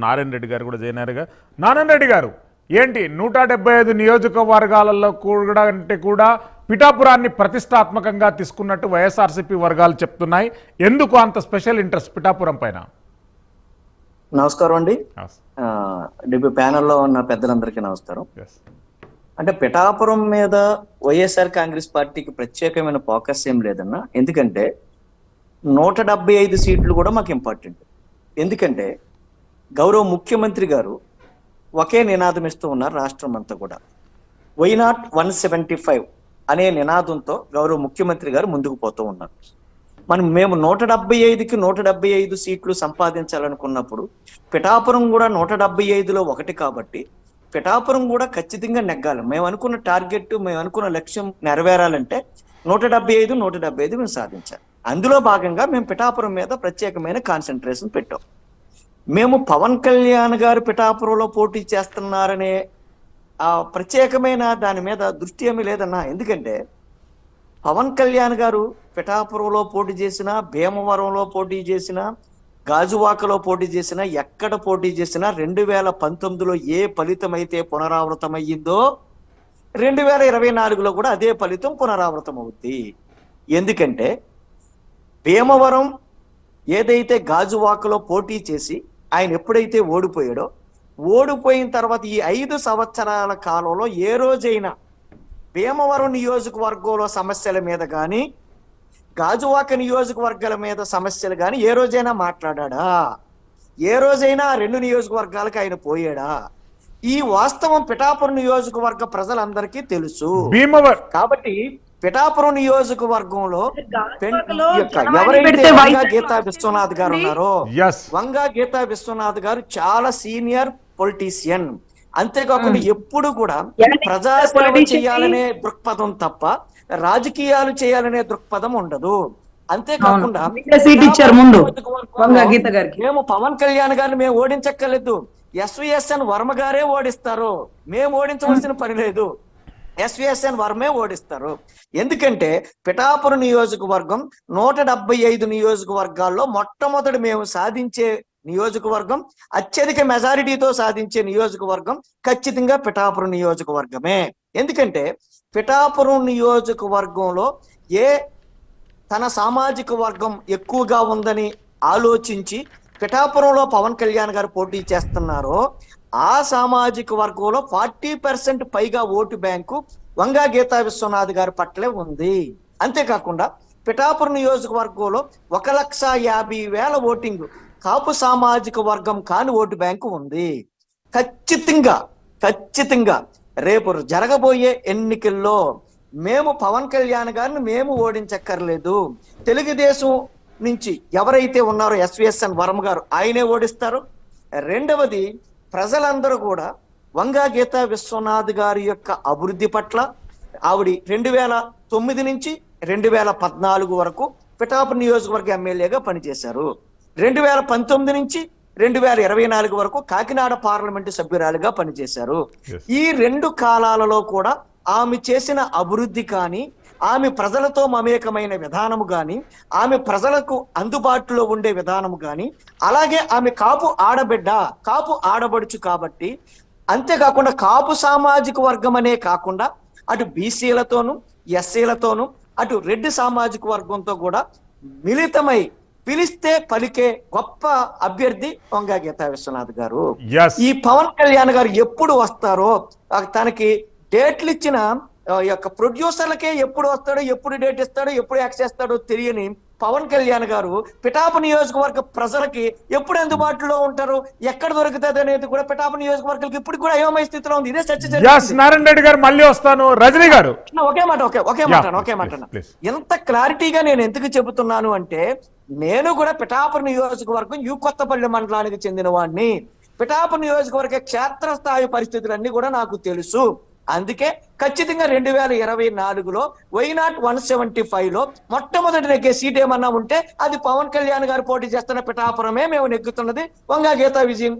నారాయణ రెడ్డి గారు కూడా చేరినారుగా. నారాయణ రెడ్డి గారు, ఏంటి 175 నియోజకవర్గాలలో కూడా అంటే కూడా పిఠాపురాన్ని ప్రతిష్టాత్మకంగా తీసుకున్నట్టు వైఎస్ఆర్సీపీ వర్గాలు చెప్తున్నాయి. ఎందుకు అంత స్పెషల్ ఇంట్రెస్ట్ పిఠాపురం పైన? నమస్కారం అండి. ప్యానెల్లో ఉన్న పెద్దలందరికీ నమస్కారం. అంటే పిఠాపురం మీద వైఎస్ఆర్ కాంగ్రెస్ పార్టీకి ప్రత్యేకమైన ఫోకస్ ఏం లేదన్నా. ఎందుకంటే 175 సీట్లు కూడా మాకు ఇంపార్టెంట్. ఎందుకంటే గౌరవ ముఖ్యమంత్రి గారు ఒకే నినాదం ఇస్తూ ఉన్నారు రాష్ట్రం అంతా కూడా. వై నాట్ 175 అనే నినాదంతో గౌరవ ముఖ్యమంత్రి గారు ముందుకు పోతూ ఉన్నారు. మేము 175కి 175 సీట్లు సంపాదించాలనుకున్నప్పుడు పిఠాపురం కూడా 175లో ఒకటి కాబట్టి పిఠాపురం కూడా ఖచ్చితంగా నెగ్గాలి. మేము అనుకున్న టార్గెట్, మేము అనుకున్న లక్ష్యం నెరవేరాలంటే 175 మేము సాధించాలి. అందులో భాగంగా మేము పిఠాపురం మీద ప్రత్యేకమైన కాన్సన్ట్రేషన్ పెట్టాం. మేము పవన్ కళ్యాణ్ గారు పిఠాపురంలో పోటీ చేస్తున్నారనే ప్రత్యేకమైన దాని మీద దృష్టి ఏమీ లేదన్నా. ఎందుకంటే పవన్ కళ్యాణ్ గారు పిఠాపురంలో పోటీ చేసినా, భీమవరంలో పోటీ చేసినా, గాజువాకలో పోటీ చేసినా, ఎక్కడ పోటీ చేసినా 2019లో ఏ ఫలితం అయితే పునరావృతమయ్యిందో 2024లో కూడా అదే ఫలితం పునరావృతం అవుద్ది. ఎందుకంటే భీమవరం ఏదైతే గాజువాకలో పోటీ చేసి ఆయన ఎప్పుడైతే ఓడిపోయాడో, ఓడిపోయిన తర్వాత ఈ 5 సంవత్సరాల కాలంలో ఏ రోజైనా భీమవరం నియోజకవర్గంలో సమస్యల మీద కానీ, గాజువాక నియోజకవర్గాల మీద సమస్యలు కానీ ఏ రోజైనా మాట్లాడా? ఏ రోజైనా 2 నియోజకవర్గాలకు ఆయన పోయాడా? ఈ వాస్తవం పిఠాపురం నియోజకవర్గ ప్రజలందరికీ తెలుసు. కాబట్టి పిఠాపురం నియోజకవర్గంలో ఎవరైతే వంగా గీతా విశ్వనాథ్ గారు ఉన్నారో, వంగా గీతా విశ్వనాథ్ గారు చాలా సీనియర్ పొలిటీషియన్. అంతేకాకుండా ఎప్పుడు కూడా ప్రజాసేవ చేయాలనే దృక్పథం తప్ప రాజకీయాలు చేయాలనే దృక్పథం ఉండదు. అంతేకాకుండా మేము పవన్ కళ్యాణ్ గారిని మేము ఓడించక్కర్లేదు, ఎస్విఎస్ఎన్ వర్మ గారే ఓడిస్తారు. మేము ఓడించవలసిన పని లేదు, ఎస్విఎస్ఎన్ వర్మే ఓడిస్తారు. ఎందుకంటే పిఠాపురం నియోజకవర్గం 175 నియోజకవర్గాల్లో మొట్టమొదటి మేము సాధించే నియోజకవర్గం, అత్యధిక మెజారిటీతో సాధించే నియోజకవర్గం ఖచ్చితంగా పిఠాపురం నియోజకవర్గమే. ఎందుకంటే పిఠాపురం నియోజకవర్గంలో తన సామాజిక వర్గం ఎక్కువగా ఉందని ఆలోచించి పిఠాపురంలో పవన్ కళ్యాణ్ గారు పోటీ చేస్తున్నారో ఆ సామాజిక వర్గంలో 40% పైగా ఓటు బ్యాంకు వంగా గీతా విశ్వనాథ్ గారి పట్లే ఉంది. అంతేకాకుండా పిఠాపురం నియోజకవర్గంలో 1,50,000 ఓటింగ్ కాపు సామాజిక వర్గం కాని ఓటు బ్యాంకు ఉంది. ఖచ్చితంగా రేపు జరగబోయే ఎన్నికల్లో మేము పవన్ కళ్యాణ్ గారిని మేము ఓడించక్కర్లేదు. తెలుగుదేశం నుంచి ఎవరైతే ఉన్నారో ఎస్విఎస్ఎన్ వర్మ గారు ఆయనే ఓడిస్తారు. రెండవది, ప్రజలందరూ కూడా వంగా గీతా విశ్వనాథ్ గారి యొక్క అభివృద్ధి పట్ల ఆవిడ 2009 నుంచి 2014 వరకు పిఠాపురం నియోజకవర్గ ఎమ్మెల్యేగా పనిచేశారు. 2019 నుంచి 2024 వరకు కాకినాడ పార్లమెంటు సభ్యురాలుగా పనిచేశారు. ఈ 2 కాలాలలో కూడా ఆమె చేసిన అభివృద్ధి కానీ, ఆమె ప్రజలతో మమేకమైన విధానము కానీ, ఆమె ప్రజలకు అందుబాటులో ఉండే విధానము కానీ, అలాగే ఆమె కాపు ఆడబిడ్డ, కాపు ఆడబడుచు కాబట్టి, అంతేకాకుండా కాపు సామాజిక వర్గం అనే కాకుండా అటు బీసీలతోనూ ఎస్సీలతోనూ అటు రెడ్డి సామాజిక వర్గంతో కూడా మిళితమై పిలిస్తే పలికే గొప్ప అభ్యర్థి వంగా గీతా విశ్వనాథ్ గారు. ఈ పవన్ కళ్యాణ్ గారు ఎప్పుడు వస్తారో, తనకి డేట్లు ఇచ్చిన యొక్క ప్రొడ్యూసర్లకే ఎప్పుడు వస్తాడో, ఎప్పుడు డేట్ ఇస్తాడో, ఎప్పుడు యాక్ట్ చేస్తాడో తెలియని పవన్ కళ్యాణ్ గారు పిఠాపురం నియోజకవర్గ ప్రజలకి ఎప్పుడు అందుబాటులో ఉంటారు, ఎక్కడ దొరుకుతుంది అనేది కూడా పిఠాపురం నియోజకవర్గాలకు ఇప్పుడు కూడా అయోమయ స్థితిలో ఉంది. ఇదే చర్చ. నారాయణ రెడ్డి గారు మళ్ళీ వస్తాను. రజనీ గారు ఒకే మాట ఎంత క్లారిటీగా నేను ఎందుకు చెబుతున్నాను అంటే, నేను కూడా పిఠాపురం నియోజకవర్గం కొత్తపల్లి మండలానికి చెందిన వాడిని. పిఠాపురం నియోజకవర్గ క్షేత్రస్థాయి పరిస్థితులన్నీ కూడా నాకు తెలుసు. అందుకే ఖచ్చితంగా 2024లో వై నాట్ 175లో మొట్టమొదటి నెగ్గే సీట్ ఏమన్నా ఉంటే అది పవన్ కళ్యాణ్ గారు పోటీ చేస్తున్న పిఠాపురమే మేము నెగ్గుతున్నది. వంగా గీతా విజయం